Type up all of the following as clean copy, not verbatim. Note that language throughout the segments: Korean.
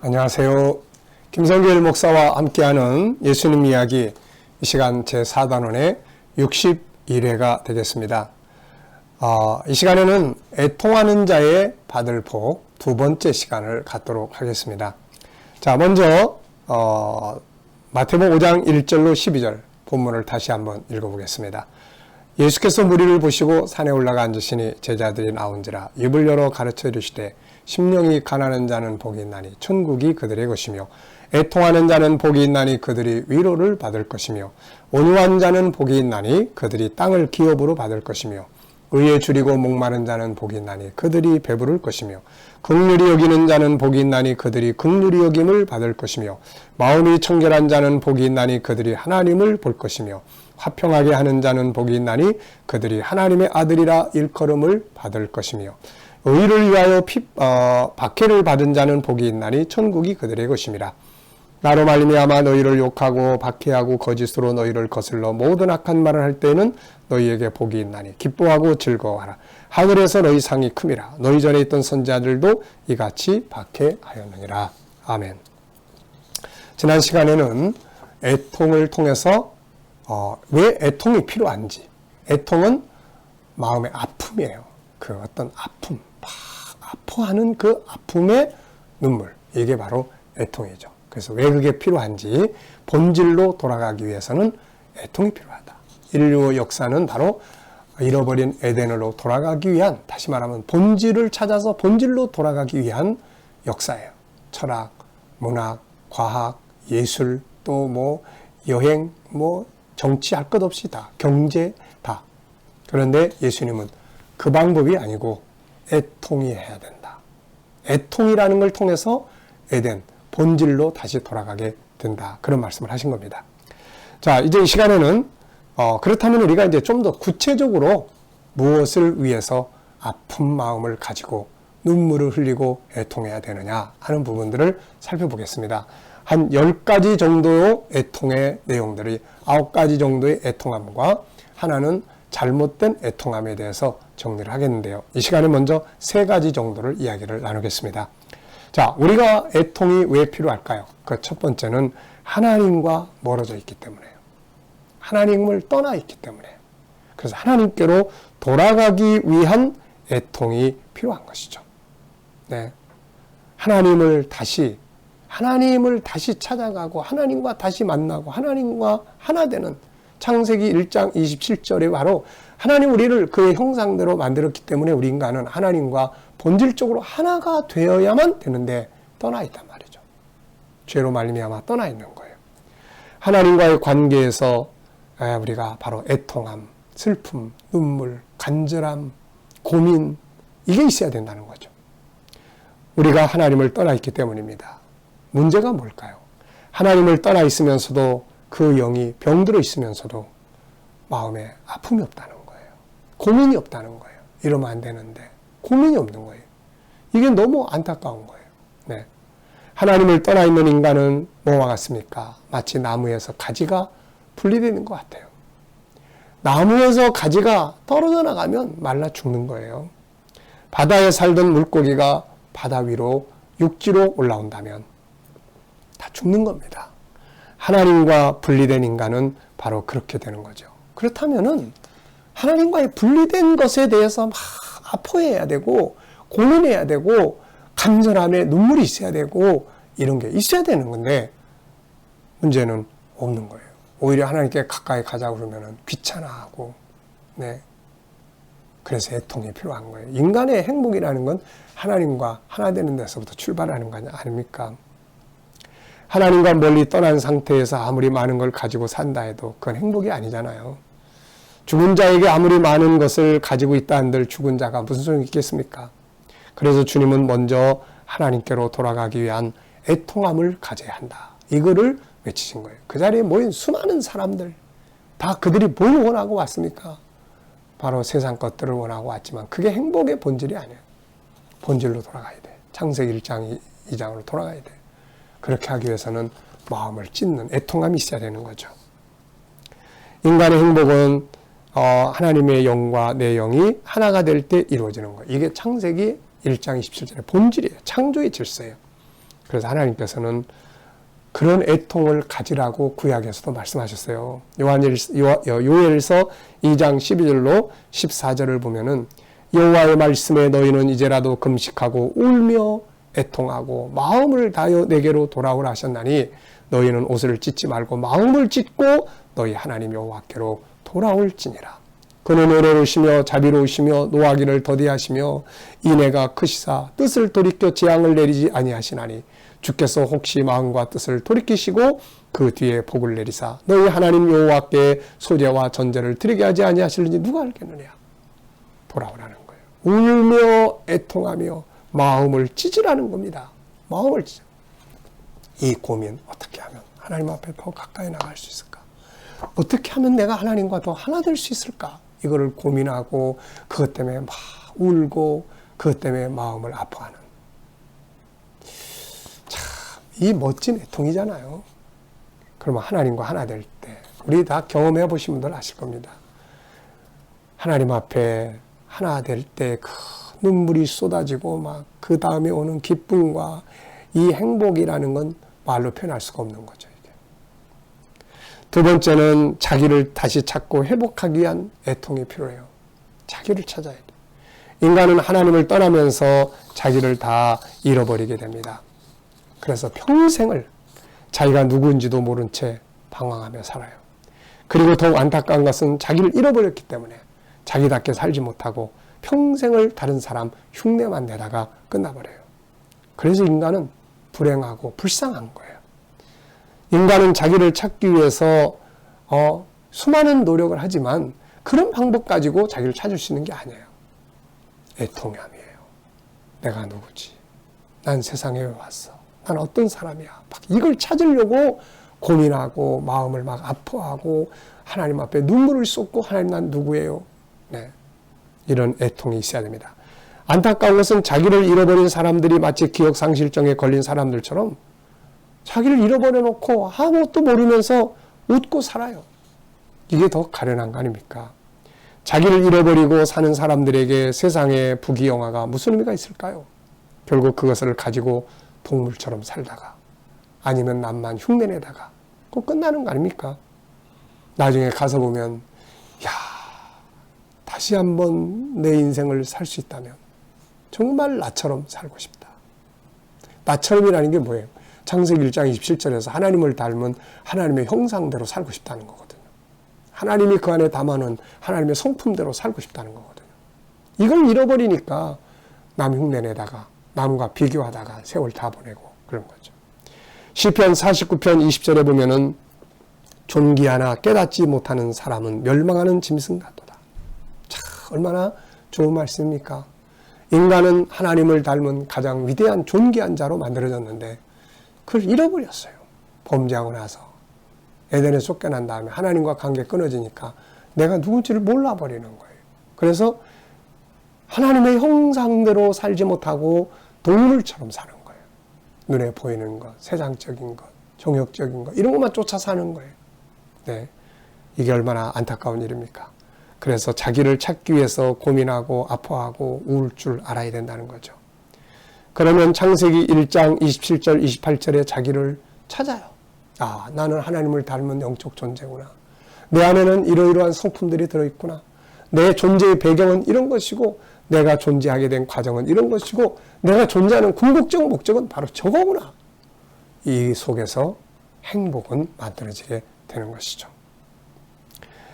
안녕하세요. 김성길 목사와 함께하는 예수님 이야기, 이 시간 제4단원의 61회가 되겠습니다. 이 시간에는 애통하는 자의 받을 복 두 번째 시간을 갖도록 하겠습니다. 자, 먼저 마태복음 5장 1절로 12절 본문을 다시 한번 읽어보겠습니다. 예수께서 무리를 보시고 산에 올라가 앉으시니 제자들이 나온지라 입을 열어 가르쳐 이르시되 심령이 가난한 자는 복이 있나니 천국이 그들의 것이며 애통하는 자는 복이 있나니 그들이 위로를 받을 것이며 온유한 자는 복이 있나니 그들이 땅을 기업으로 받을 것이며 의에 줄이고 목마른 자는 복이 있나니 그들이 배부를 것이며 긍휼히 여기는 자는 복이 있나니 그들이 긍휼히 여김을 받을 것이며 마음이 청결한 자는 복이 있나니 그들이 하나님을 볼 것이며 화평하게 하는 자는 복이 있나니 그들이 하나님의 아들이라 일컬음을 받을 것이며 의를 위하여 박해를 받은 자는 복이 있나니 천국이 그들의 것임이라. 나로 말미암아 너희를 욕하고 박해하고 거짓으로 너희를 거슬러 모든 악한 말을 할 때에는 너희에게 복이 있나니 기뻐하고 즐거워하라. 하늘에서 너희 상이 큼이라. 너희 전에 있던 선지자들도 이같이 박해하였느니라. 아멘. 지난 시간에는 애통을 통해서 왜 애통이 필요한지, 애통은 마음의 아픔이에요. 그 어떤 아픔, 아파하는 그 아픔의 눈물, 이게 바로 애통이죠. 그래서 왜 그게 필요한지, 본질로 돌아가기 위해서는 애통이 필요하다. 인류 역사는 바로 잃어버린 에덴으로 돌아가기 위한, 다시 말하면 본질을 찾아서 본질로 돌아가기 위한 역사예요. 철학, 문학, 과학, 예술, 또 여행, 정치 할 것 없이 다, 경제 다. 그런데 예수님은 그 방법이 아니고 애통이 해야 된다. 애통이라는 걸 통해서 에덴, 본질로 다시 돌아가게 된다. 그런 말씀을 하신 겁니다. 자, 이제 이 시간에는 그렇다면 우리가 이제 좀 더 구체적으로 무엇을 위해서 아픈 마음을 가지고 눈물을 흘리고 애통해야 되느냐 하는 부분들을 살펴보겠습니다. 한 10가지 정도의 애통의 내용들이 9가지 정도의 애통함과 하나는 잘못된 애통함에 대해서 정리를 하겠는데요. 이 시간에 먼저 3가지 정도를 이야기를 나누겠습니다. 자, 우리가 애통이 왜 필요할까요? 그 첫 번째는 하나님과 멀어져 있기 때문에요. 하나님을 떠나 있기 때문에. 그래서 하나님께로 돌아가기 위한 애통이 필요한 것이죠. 네. 하나님을 다시 찾아가고 하나님과 다시 만나고 하나님과 하나 되는, 창세기 1장 27절에 바로 하나님 우리를 그의 형상대로 만들었기 때문에 우리 인간은 하나님과 본질적으로 하나가 되어야만 되는데 떠나 있단 말이죠. 죄로 말미암아 떠나 있는 거예요. 하나님과의 관계에서 우리가 바로 애통함, 슬픔, 눈물, 간절함, 고민, 이게 있어야 된다는 거죠. 우리가 하나님을 떠나 있기 때문입니다. 문제가 뭘까요? 하나님을 떠나 있으면서도 그 영이 병들어 있으면서도 마음에 아픔이 없다는 거예요. 고민이 없다는 거예요. 이러면 안 되는데 고민이 없는 거예요. 이게 너무 안타까운 거예요. 네. 하나님을 떠나 있는 인간은 뭐와 같습니까? 마치 나무에서 가지가 분리되는 것 같아요. 나무에서 가지가 떨어져 나가면 말라 죽는 거예요. 바다에 살던 물고기가 바다 위로 육지로 올라온다면 다 죽는 겁니다. 하나님과 분리된 인간은 바로 그렇게 되는 거죠. 그렇다면은 하나님과의 분리된 것에 대해서 막 아파해야 되고 고민해야 되고 간절함에 눈물이 있어야 되고 이런 게 있어야 되는 건데 문제는 없는 거예요. 오히려 하나님께 가까이 가자고 그러면은 귀찮아하고, 네. 그래서 애통이 필요한 거예요. 인간의 행복이라는 건 하나님과 하나 되는 데서부터 출발하는 거 아닙니까? 하나님과 멀리 떠난 상태에서 아무리 많은 걸 가지고 산다 해도 그건 행복이 아니잖아요. 죽은 자에게 아무리 많은 것을 가지고 있다 한들 죽은 자가 무슨 소용이 있겠습니까? 그래서 주님은 먼저 하나님께로 돌아가기 위한 애통함을 가져야 한다. 이거를 외치신 거예요. 그 자리에 모인 수많은 사람들, 다 그들이 뭘 원하고 왔습니까? 바로 세상 것들을 원하고 왔지만 그게 행복의 본질이 아니에요. 본질로 돌아가야 돼. 창세기 1장 2장으로 돌아가야 돼. 그렇게 하기 위해서는 마음을 찢는 애통함이 있어야 되는 거죠. 인간의 행복은 하나님의 영과 내 영이 하나가 될 때 이루어지는 거예요. 이게 창세기 1장 27절의 본질이에요. 창조의 질서예요. 그래서 하나님께서는 그런 애통을 가지라고 구약에서도 말씀하셨어요. 요엘서 2장 12절로 14절을 보면은 여호와의 말씀에 너희는 이제라도 금식하고 울며 애통하고 마음을 다하여 내게로 돌아오라 하셨나니 너희는 옷을 찢지 말고 마음을 찢고 너희 하나님 여호와께로 돌아올지니라. 그는 의로우시며 자비로우시며 노하기를 더디하시며 인애가 크시사 뜻을 돌이켜 재앙을 내리지 아니하시나니 주께서 혹시 마음과 뜻을 돌이키시고 그 뒤에 복을 내리사 너희 하나님 여호와께 소제와 전제를 드리게 하지 아니하실는지 누가 알겠느냐. 돌아오라는 거예요. 울며 애통하며 마음을 찢으라는 겁니다. 마음을 찢어. 이 고민 어떻게 하면 하나님 앞에 더 가까이 나갈 수 있을까? 어떻게 하면 내가 하나님과 더 하나 될 수 있을까? 이거를 고민하고 그것 때문에 막 울고 그것 때문에 마음을 아파하는 참 이 멋진 애통이잖아요. 그러면 하나님과 하나 될 때 우리 다 경험해 보신 분들 아실 겁니다. 하나님 앞에 하나 될 때 그 눈물이 쏟아지고 막 그 다음에 오는 기쁨과 이 행복이라는 건 말로 표현할 수가 없는 거죠. 이게. 두 번째는 자기를 다시 찾고 회복하기 위한 애통이 필요해요. 자기를 찾아야 돼요. 인간은 하나님을 떠나면서 자기를 다 잃어버리게 됩니다. 그래서 평생을 자기가 누구인지도 모른 채 방황하며 살아요. 그리고 더욱 안타까운 것은 자기를 잃어버렸기 때문에 자기답게 살지 못하고 평생을 다른 사람 흉내만 내다가 끝나버려요. 그래서 인간은 불행하고 불쌍한 거예요. 인간은 자기를 찾기 위해서 수많은 노력을 하지만 그런 방법 가지고 자기를 찾을 수 있는 게 아니에요. 애통함이에요. 내가 누구지? 난 세상에 왜 왔어? 난 어떤 사람이야? 막 이걸 찾으려고 고민하고 마음을 막 아파하고 하나님 앞에 눈물을 쏟고 하나님 난 누구예요? 네. 이런 애통이 있어야 됩니다. 안타까운 것은 자기를 잃어버린 사람들이 마치 기억상실증에 걸린 사람들처럼 자기를 잃어버려 놓고 아무것도 모르면서 웃고 살아요. 이게 더 가련한 거 아닙니까? 자기를 잃어버리고 사는 사람들에게 세상의 부귀영화가 무슨 의미가 있을까요? 결국 그것을 가지고 동물처럼 살다가 아니면 남만 흉내내다가 꼭 끝나는 거 아닙니까? 나중에 가서 보면 야, 다시 한번 내 인생을 살 수 있다면 정말 나처럼 살고 싶다. 나처럼이라는 게 뭐예요? 창세기 1장 27절에서 하나님을 닮은 하나님의 형상대로 살고 싶다는 거거든요. 하나님이 그 안에 담아놓은 하나님의 성품대로 살고 싶다는 거거든요. 이걸 잃어버리니까 남 흉내내다가 남과 비교하다가 세월 다 보내고 그런 거죠. 시편 49편 20절에 보면은 존귀하나 깨닫지 못하는 사람은 멸망하는 짐승 같도다. 참 얼마나 좋은 말씀입니까? 인간은 하나님을 닮은 가장 위대한 존귀한 자로 만들어졌는데 그걸 잃어버렸어요. 범죄하고 나서 에덴에 쫓겨난 다음에 하나님과 관계 끊어지니까 내가 누군지를 몰라버리는 거예요. 그래서 하나님의 형상대로 살지 못하고 동물처럼 사는 거예요. 눈에 보이는 것, 세상적인 것, 정욕적인 것 이런 것만 쫓아 사는 거예요. 네, 이게 얼마나 안타까운 일입니까? 그래서 자기를 찾기 위해서 고민하고 아파하고 우울 줄 알아야 된다는 거죠. 그러면 창세기 1장 27절 28절에 자기를 찾아요. 아, 나는 하나님을 닮은 영적 존재구나. 내 안에는 이러이러한 성품들이 들어있구나. 내 존재의 배경은 이런 것이고 내가 존재하게 된 과정은 이런 것이고 내가 존재하는 궁극적 목적은 바로 저거구나. 이 속에서 행복은 만들어지게 되는 것이죠.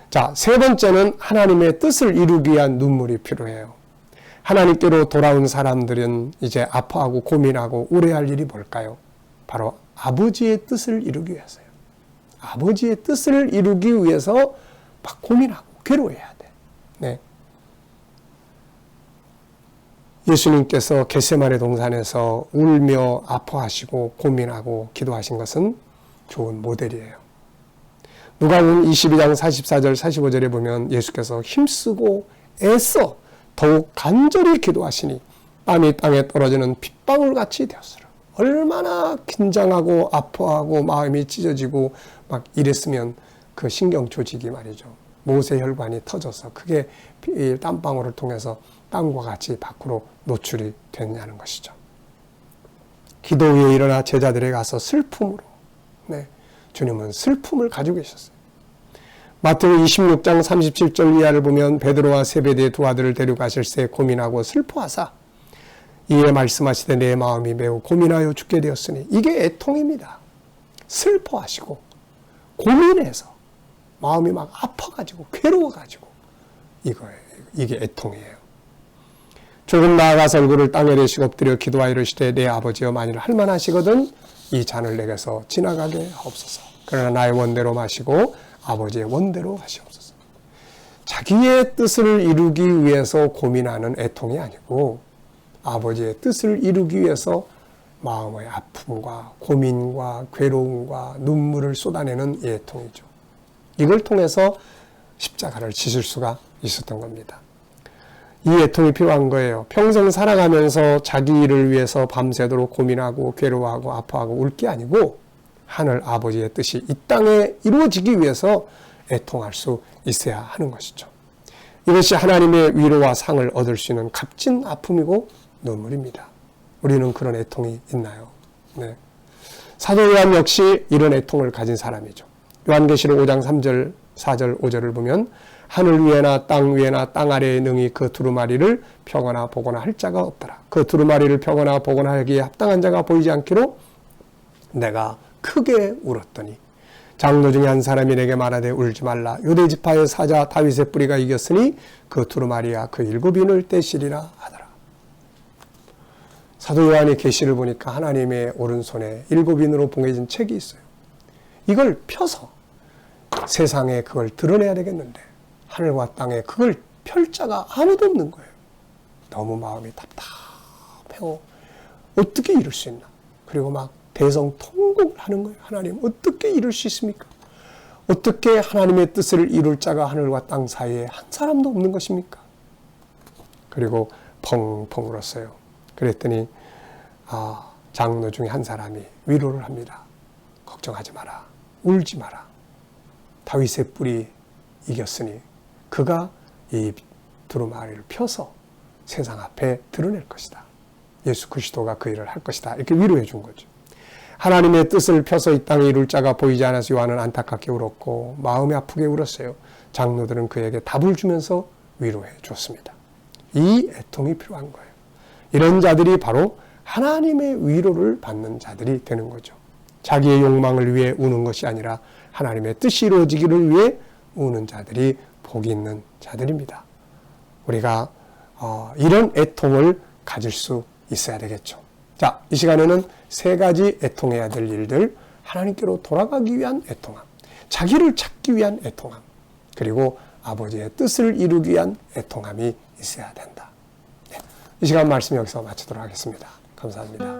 자, 세 번째는 하나님의 뜻을 이루기 위한 눈물이 필요해요. 하나님께로 돌아온 사람들은 이제 아파하고 고민하고 우려할 일이 뭘까요? 바로 아버지의 뜻을 이루기 위해서요. 아버지의 뜻을 이루기 위해서 막 고민하고 괴로워해야 돼. 네. 예수님께서 겟세마네 동산에서 울며 아파하시고 고민하고 기도하신 것은 좋은 모델이에요. 누가복음 22장 44절 45절에 보면 예수께서 힘쓰고 애써 더욱 간절히 기도하시니 땀이 땅에 떨어지는 핏방울같이 되었으라. 얼마나 긴장하고 아파하고 마음이 찢어지고 막 이랬으면 그 신경 조직이 말이죠. 모세혈관이 터져서 그게 땀방울을 통해서 땀과 같이 밖으로 노출이 됐냐는 것이죠. 기도 위에 일어나 제자들에게 가서 슬픔으로, 네, 주님은 슬픔을 가지고 계셨어요. 마태복음 26장 37절 이하를 보면 베드로와 세베대의 두 아들을 데려가실 새 고민하고 슬퍼하사 이에 말씀하시되 내 마음이 매우 고민하여 죽게 되었으니, 이게 애통입니다. 슬퍼하시고 고민해서 마음이 막 아파가지고 괴로워가지고 이거예요. 이게 애통이에요. 조금 나아가서 얼굴을 땅에 대시고 엎드려 기도하여 이르시되 내 아버지여 만일 할만하시거든 이 잔을 내게서 지나가게 하옵소서. 그러나 나의 원대로 마시고 아버지의 원대로 하시옵소서. 자기의 뜻을 이루기 위해서 고민하는 애통이 아니고 아버지의 뜻을 이루기 위해서 마음의 아픔과 고민과 괴로움과 눈물을 쏟아내는 애통이죠. 이걸 통해서 십자가를 지실 수가 있었던 겁니다. 이 애통이 필요한 거예요. 평생 살아가면서 자기 일을 위해서 밤새도록 고민하고 괴로워하고 아파하고 울 게 아니고 하늘 아버지의 뜻이 이 땅에 이루어지기 위해서 애통할 수 있어야 하는 것이죠. 이것이 하나님의 위로와 상을 얻을 수 있는 값진 아픔이고 눈물입니다. 우리는 그런 애통이 있나요? 네. 사도 요한 역시 이런 애통을 가진 사람이죠. 요한계시록 5장 3절, 4절, 5절을 보면 하늘 위에나 땅 위에나 땅 아래에 능히 그 두루마리를 펴거나 보거나 할 자가 없더라. 그 두루마리를 펴거나 보거나 하기에 합당한 자가 보이지 않기로 내가 크게 울었더니 장로 중에 한 사람이 내게 말하되 울지 말라. 유대 지파의 사자 다윗의 뿌리가 이겼으니 그 두루마리와 그 일곱 인을 떼시리라 하더라. 사도 요한의 계시를 보니까 하나님의 오른손에 일곱 인으로 봉해진 책이 있어요. 이걸 펴서 세상에 그걸 드러내야 되겠는데 하늘과 땅에 그걸 펼 자가 아무도 없는 거예요. 너무 마음이 답답해요. 어떻게 이룰 수 있나. 그리고 막 대성통곡을 하는 거예요. 하나님 어떻게 이룰 수 있습니까? 어떻게 하나님의 뜻을 이룰 자가 하늘과 땅 사이에 한 사람도 없는 것입니까? 그리고 펑펑 울었어요. 그랬더니 장로 중에 한 사람이 위로를 합니다. 걱정하지 마라. 울지 마라. 다윗의 뿔이 이겼으니 그가 이 두루마리를 펴서 세상 앞에 드러낼 것이다. 예수 그리스도가 그 일을 할 것이다. 이렇게 위로해 준 거죠. 하나님의 뜻을 펴서 이 땅에 이룰 자가 보이지 않아서 요한은 안타깝게 울었고 마음이 아프게 울었어요. 장로들은 그에게 답을 주면서 위로해 줬습니다. 이 애통이 필요한 거예요. 이런 자들이 바로 하나님의 위로를 받는 자들이 되는 거죠. 자기의 욕망을 위해 우는 것이 아니라 하나님의 뜻이 이루어지기를 위해 우는 자들이 복이 있는 자들입니다. 우리가 이런 애통을 가질 수 있어야 되겠죠. 자, 이 시간에는 세 가지 애통해야 될 일들, 하나님께로 돌아가기 위한 애통함, 자기를 찾기 위한 애통함, 그리고 아버지의 뜻을 이루기 위한 애통함이 있어야 된다. 네, 이 시간 말씀 여기서 마치도록 하겠습니다. 감사합니다.